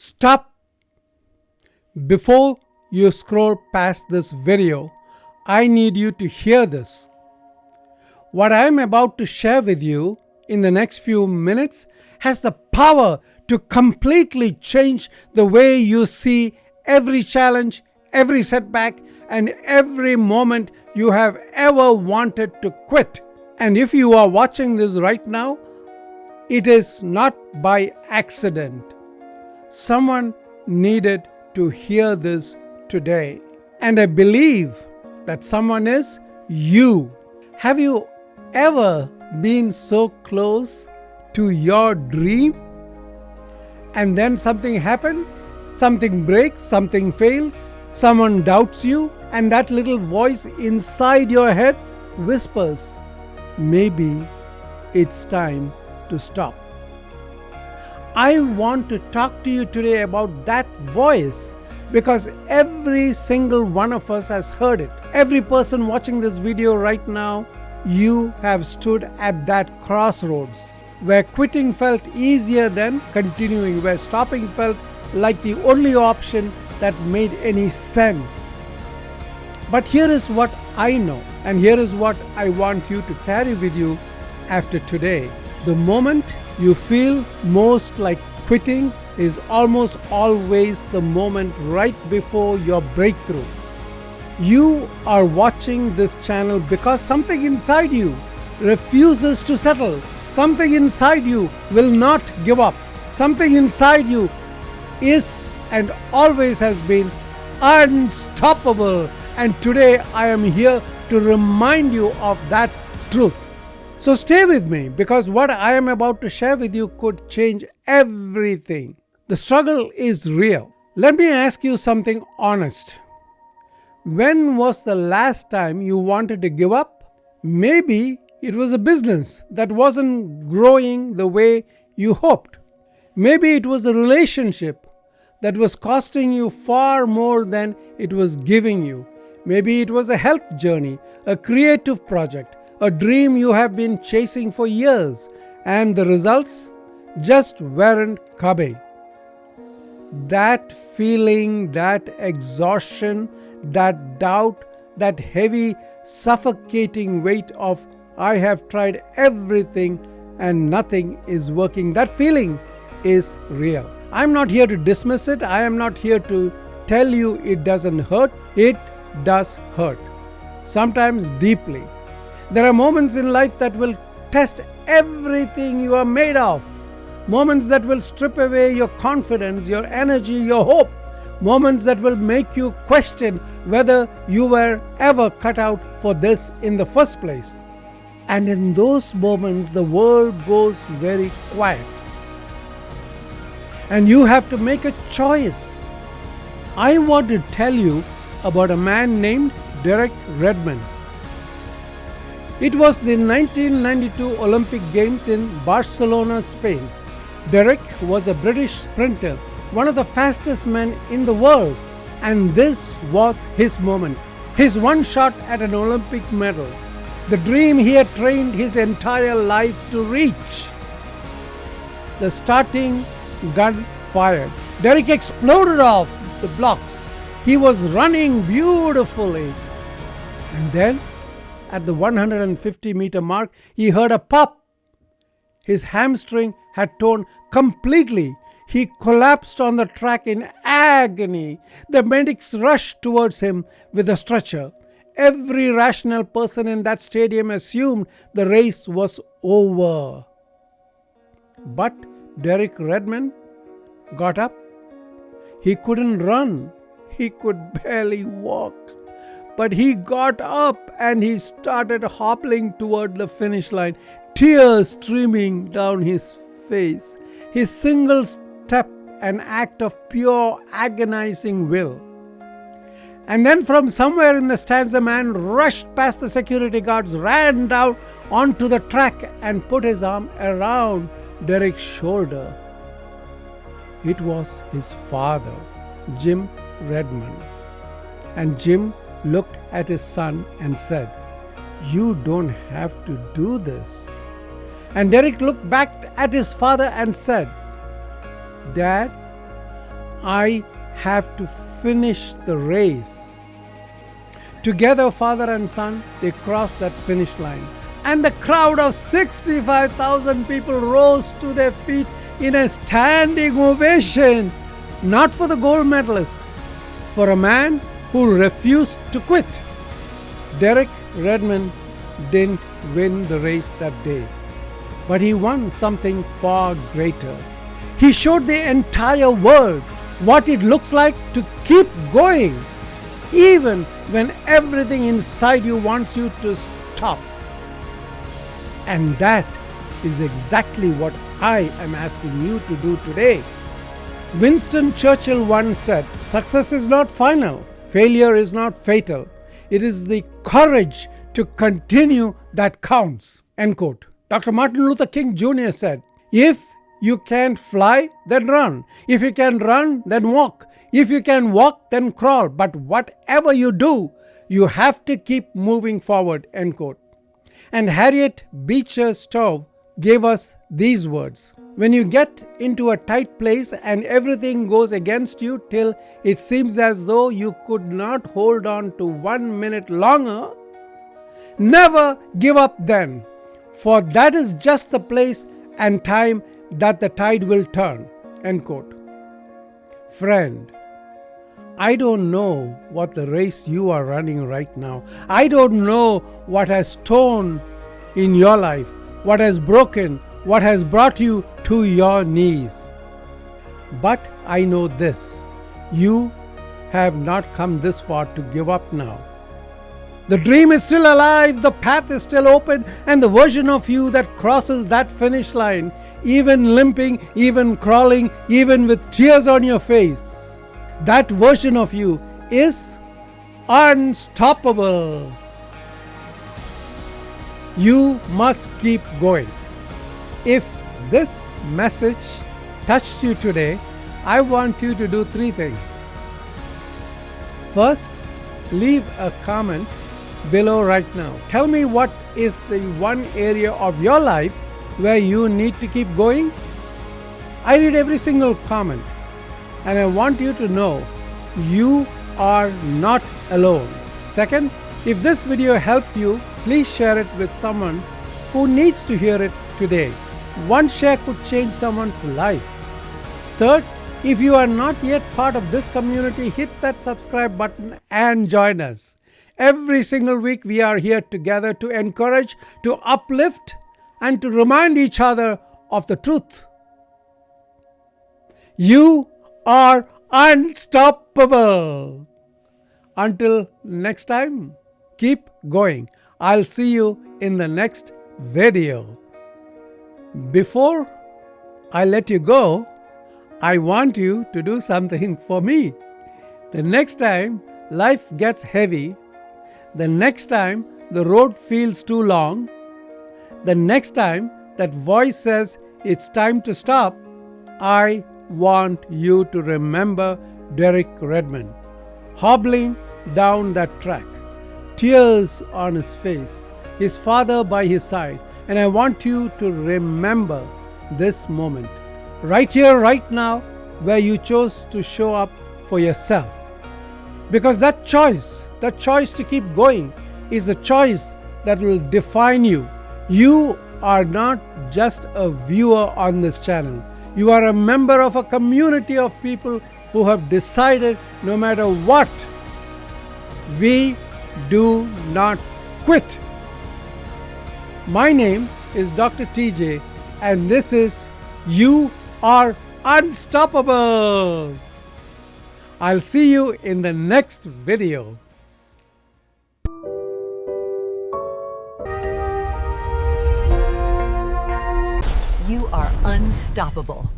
Stop. Before you scroll past this video, I need you to hear this. What I am about to share with you in the next few minutes has the power to completely change the way you see every challenge, every setback, and every moment you have ever wanted to quit. And if you are watching this right now, it is not by accident. Someone needed to hear this today. And I believe that someone is you. Have you ever been so close to your dream? And then something happens, something breaks, something fails, someone doubts you, and that little voice inside your head whispers, maybe it's time to stop. I want to talk to you today about that voice because every single one of us has heard it. Every person watching this video right now, you have stood at that crossroads where quitting felt easier than continuing, where stopping felt like the only option that made any sense. But here is what I know, and here is what I want you to carry with you after today. The moment you feel most like quitting is almost always the moment right before your breakthrough. You are watching this channel because something inside you refuses to settle. Something inside you will not give up. Something inside you is and always has been unstoppable. And today I am here to remind you of that truth. So stay with me because what I am about to share with you could change everything. The struggle is real. Let me ask you something honest. When was the last time you wanted to give up? Maybe it was a business that wasn't growing the way you hoped. Maybe it was a relationship that was costing you far more than it was giving you. Maybe it was a health journey, a creative project, a dream you have been chasing for years, and the results just weren't coming. That feeling, that exhaustion, that doubt, that heavy, suffocating weight of I have tried everything and nothing is working. That feeling is real. I'm not here to dismiss it. I am not here to tell you it doesn't hurt. It does hurt. Sometimes deeply. There are moments in life that will test everything you are made of. Moments that will strip away your confidence, your energy, your hope. Moments that will make you question whether you were ever cut out for this in the first place. And in those moments, the world goes very quiet. And you have to make a choice. I want to tell you about a man named Derek Redmond. It was the 1992 Olympic Games in Barcelona, Spain. Derek was a British sprinter, one of the fastest men in the world. And this was his moment, his one shot at an Olympic medal. The dream he had trained his entire life to reach. The starting gun fired. Derek exploded off the blocks. He was running beautifully. And then, at the 150-meter mark, he heard a pop. His hamstring had torn completely. He collapsed on the track in agony. The medics rushed towards him with a stretcher. Every rational person in that stadium assumed the race was over. But Derek Redmond got up. He couldn't run. He could barely walk. But he got up and he started hobbling toward the finish line, tears streaming down his face. His single step, an act of pure agonizing will. And then from somewhere in the stands, a man rushed past the security guards, ran down onto the track and put his arm around Derek's shoulder. It was his father, Jim Redmond. And Jim looked at his son and said, "You don't have to do this." And Derek looked back at his father and said, "Dad, I have to finish the race. Together, father and son, they crossed that finish line. And the crowd of 65,000 people rose to their feet in a standing ovation, not for the gold medalist, for a man who refused to quit. Derek Redmond didn't win the race that day, but he won something far greater. He showed the entire world what it looks like to keep going, even when everything inside you wants you to stop. And that is exactly what I am asking you to do today. Winston Churchill once said, "Success is not final, failure is not fatal. It is the courage to continue that counts." End quote. Dr. Martin Luther King Jr. said, "If you can't fly, then run. If you can run, then walk. If you can walk, then crawl. But whatever you do, you have to keep moving forward." End quote. And Harriet Beecher Stowe gave us these words: "When you get into a tight place and everything goes against you till it seems as though you could not hold on to 1 minute longer, never give up then, for that is just the place and time that the tide will turn." End quote. Friend, I don't know what the race you are running right now. I don't know what has torn in your life, what has broken, what has brought you to your knees. But I know this: you have not come this far to give up now. The dream is still alive, the path is still open, and the version of you that crosses that finish line, even limping, even crawling, even with tears on your face, that version of you is unstoppable. You must keep going. If this message touched you today, I want you to do 3 things. First, leave a comment below right now. Tell me what is the one area of your life where you need to keep going. I read every single comment, and I want you to know you are not alone. Second, if this video helped you, please share it with someone who needs to hear it today. One share could change someone's life. Third, if you are not yet part of this community, hit that subscribe button and join us. Every single week we are here together to encourage, to uplift, and to remind each other of the truth. You are unstoppable. Until next time, keep going. I'll see you in the next video. Before I let you go, I want you to do something for me. The next time life gets heavy, the next time the road feels too long, the next time that voice says it's time to stop, I want you to remember Derek Redmond, hobbling down that track, tears on his face, his father by his side. And I want you to remember this moment, right here, right now, where you chose to show up for yourself. Because that choice to keep going, is the choice that will define you. You are not just a viewer on this channel. You are a member of a community of people who have decided no matter what, we do not quit. My name is Dr. TJ, and this is You Are Unstoppable. I'll see you in the next video. You are unstoppable.